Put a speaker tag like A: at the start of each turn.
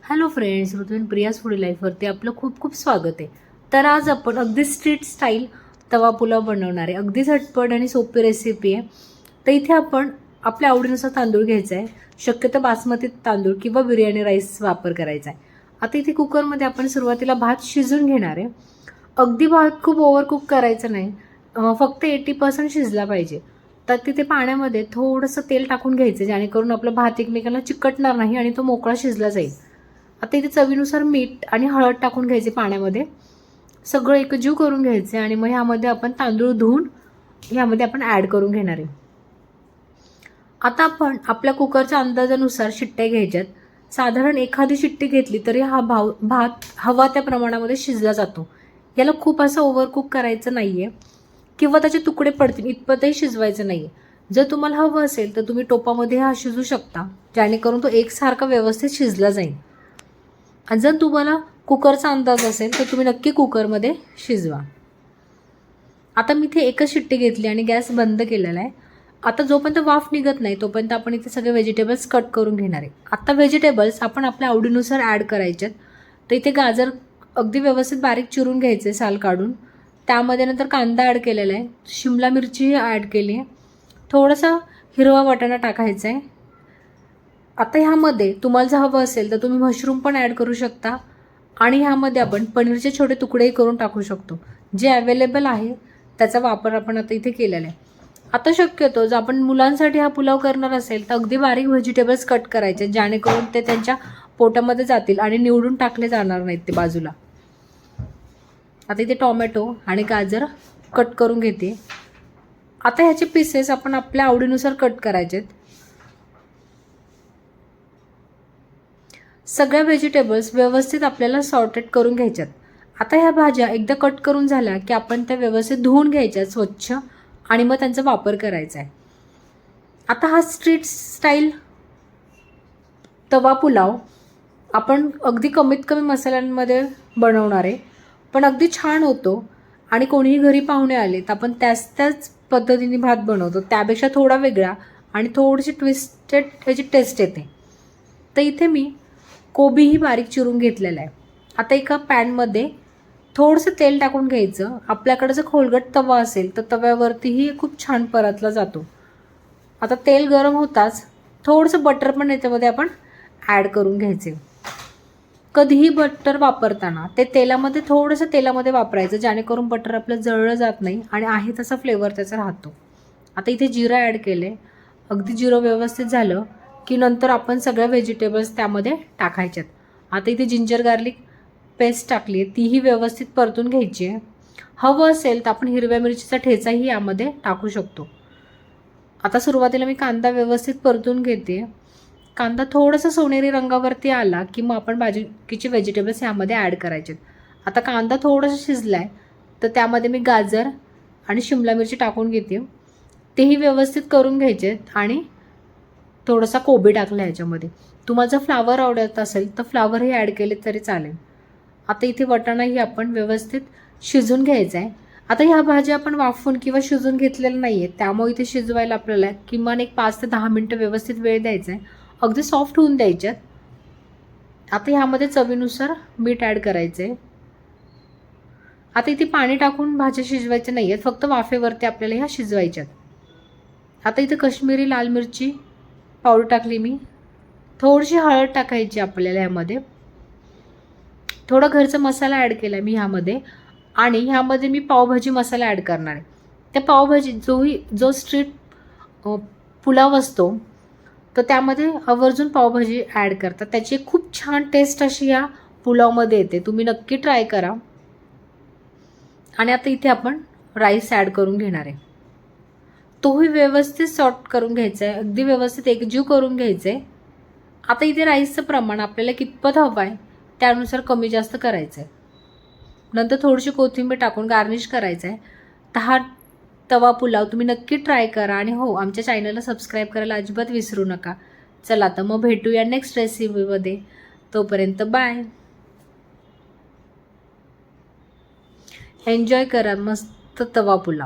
A: Hello friends, ऋतुविन Priya's food लाईफवरती आपलं खूप खूप स्वागत आहे. तर आज आपण अगदी स्ट्रीट स्टाईल तवा पुलाव बनवणार आहे. अगदी झटपट आणि सोपी रेसिपी आहे. तर इथे आपण आपल्या आवडीनुसार तांदूळ घ्यायचा आहे. शक्यतो बासमती तांदूळ किंवा बिर्याणी राईस वापर करायचा आहे. आता इथे कुकरमध्ये आपण सुरुवातीला भात शिजून घेणार आहे. अगदी भात खूप ओव्हरकुक करायचं नाही, फक्त 80% शिजला पाहिजे. तर तिथे पाण्यामध्ये थोडंसं तेल टाकून घ्यायचं, जेणेकरून आपला भात एकमेकांना चिकटणार नाही आणि तो मोकळा शिजला जाईल. आता इथे चवीनुसार मीठ आणि हळद टाकून घ्यायचे पाण्यामध्ये, सगळं एकजीव करून घ्यायचे आणि मग ह्यामध्ये आपण तांदूळ धुवून ह्यामध्ये आपण ॲड करून घेणार आहे. आता आपण आपल्या कुकरच्या अंदाजानुसार शिट्ट्या घ्यायच्यात. साधारण एखादी शिट्टी घेतली तरी हा भात हवा त्या प्रमाणामध्ये शिजला जातो. याला खूप असं ओव्हरकुक करायचं नाही आहे किंवा त्याचे तुकडे पडतील इतपतही शिजवायचं नाही आहे. जर तुम्हाला हवं असेल तर तुम्ही टोपामध्ये हा शिजू शकता, जेणेकरून तो एकसारखा व्यवस्थित शिजला जाईल. आणि जर तुम्हाला कुकरचा अंदाज असेल तर तुम्ही नक्की कुकरमध्ये शिजवा. आता मी इथे एकच शिट्टी घेतली आणि गॅस बंद केलेला आहे. आता जोपर्यंत वाफ निघत नाही तोपर्यंत आपण इथे सगळे व्हेजिटेबल्स कट करून घेणार आहे. आता व्हेजिटेबल्स आपण आपल्या आवडीनुसार ॲड करायचे. तर इथे गाजर अगदी व्यवस्थित बारीक चिरून घ्यायचे साल काढून. त्यामध्ये नंतर कांदा ॲड केलेला आहे, शिमला मिरचीही ॲड केली आहे, थोडासा हिरवा वाटाणा टाकायचा आहे. आता ह्यामध्ये तुम्हाला जर हवं असेल तर तुम्ही मशरूम पण ॲड करू शकता आणि ह्यामध्ये आपण पनीरचे छोटे तुकडेही करून टाकू शकतो. जे अवेलेबल आहे त्याचा वापर आपण आता इथे केलेला आहे. आता शक्यतो जर आपण मुलांसाठी हा पुलाव करणार असेल तर अगदी बारीक व्हेजिटेबल्स कट करायचे, जेणेकरून ते त्यांच्या पोटामध्ये जातील आणि निवडून टाकले जाणार नाहीत ते बाजूला. आता इथे टोमॅटो आणि गाजर कट करून घेते. आता ह्याचे पीसेस आपण आपल्या आवडीनुसार कट करायचे. सगळ्या व्हेजिटेबल्स व्यवस्थित आपल्याला सॉर्टेड करून घ्यायच्यात. आता ह्या भाज्या एकदा कट करून झाल्या की आपण त्या व्यवस्थित धुवून घ्यायच्यात स्वच्छ आणि मग त्यांचा वापर करायचा आहे. आता हा स्ट्रीट स्टाईल तवा पुलाव आपण अगदी कमीत कमी मसाल्यांमध्ये बनवणार आहे, पण अगदी छान होतो. आणि कोणीही घरी पाहुणे आले तर आपण त्याच पद्धतीने भात बनवतो, त्यापेक्षा थोडा वेगळा आणि थोडीशी ट्विस्टेड त्याची टेस्ट येते. तर इथे मी कोबीही बारीक चिरून घेतलेला आहे. आता एका पॅनमध्ये थोडंसं तेल टाकून घ्यायचं. आपल्याकडे जर खोलगट तवा असेल तर तव्यावरतीही खूप छान परतला जातो. आता तेल गरम होताच थोडंसं बटर पण याच्यामध्ये आपण ॲड करून घ्यायचे. कधीही बटर वापरताना ते थोडंसं तेलामध्ये वापरायचं, जेणेकरून बटर आपलं जळलं जात नाही आणि आहे तसा फ्लेवर त्याचा राहतो. आता इथे जिरं ॲड केले. अगदी जिरं व्यवस्थित झालं की नंतर आपण सगळ्या व्हेजिटेबल्स त्यामध्ये टाकायच्यात. आता इथे जिंजर गार्लिक पेस्ट टाकली आहे, तीही व्यवस्थित परतून घ्यायची आहे. हवं असेल तर आपण हिरव्या मिरचीचा ठेचाही यामध्ये टाकू शकतो. आता सुरुवातीला मी कांदा व्यवस्थित परतून घेते. कांदा थोडासा सोनेरी रंगावरती आला की मग आपण बाकीचे व्हेजिटेबल्स यामध्ये ॲड करायचे. आता कांदा थोडासा शिजला आहे तर त्यामध्ये मी गाजर आणि शिमला मिरची टाकून घेते. तेही व्यवस्थित करून घ्यायचे आणि थोडासा कोबी टाकला ह्याच्यामध्ये. तुम्हाला जर फ्लावर आवडत असेल तर फ्लावरही ॲड केले तरी चालेल. आता इथे वाटाणाही आपण व्यवस्थित शिजून घ्यायचा आहे. आता ह्या भाज्या आपण वाफून किंवा शिजून घेतलेल्या नाही आहेत, त्यामुळे इथे शिजवायला आपल्याला किमान एक 5 ते 10 मिनटं व्यवस्थित वेळ द्यायचा आहे. अगदी सॉफ्ट होऊन द्यायच्यात. आता ह्यामध्ये चवीनुसार मीठ ॲड करायचं आहे. आता इथे पाणी टाकून भाज्या शिजवायच्या नाही आहेत, फक्त वाफेवरती आपल्याला ह्या शिजवायच्यात. आता इथे काश्मीरी लाल मिरची पावडर टाकली मी. थोडीशी हळद टाकायची आपल्याला ह्यामध्ये. थोडा घरचा मसाला ॲड केला मी ह्यामध्ये आणि ह्यामध्ये मी पावभाजी मसाला ॲड करणार आहे. त्या पावभाजी जो स्ट्रीट पुलाव असतो तर त्यामध्ये आवर्जून पावभाजी ॲड करतात. त्याची खूप छान टेस्ट अशी या पुलावमध्ये येते. तुम्ही नक्की ट्राय करा. आणि आता इथे आपण राईस ॲड करून घेणार आहे. तोही व्यवस्थित सॉर्ट करून घ्यायचा आहे, अगदी व्यवस्थित एकजीव करून घ्यायचं आहे. आता इथे राईसचं प्रमाण आपल्याला कितपत हवं आहे त्यानुसार कमी जास्त करायचं आहे. नंतर थोडीशी कोथिंबीर टाकून गार्निश करायचं आहे. तर हा तवा पुलाव तुम्ही नक्की ट्राय करा आणि हो, आमच्या चॅनलला सबस्क्राईब करायला अजिबात विसरू नका. चला तर मग भेटूया नेक्स्ट रेसिपीमध्ये. तोपर्यंत बाय. एन्जॉय करा मस्त तवा पुलाव.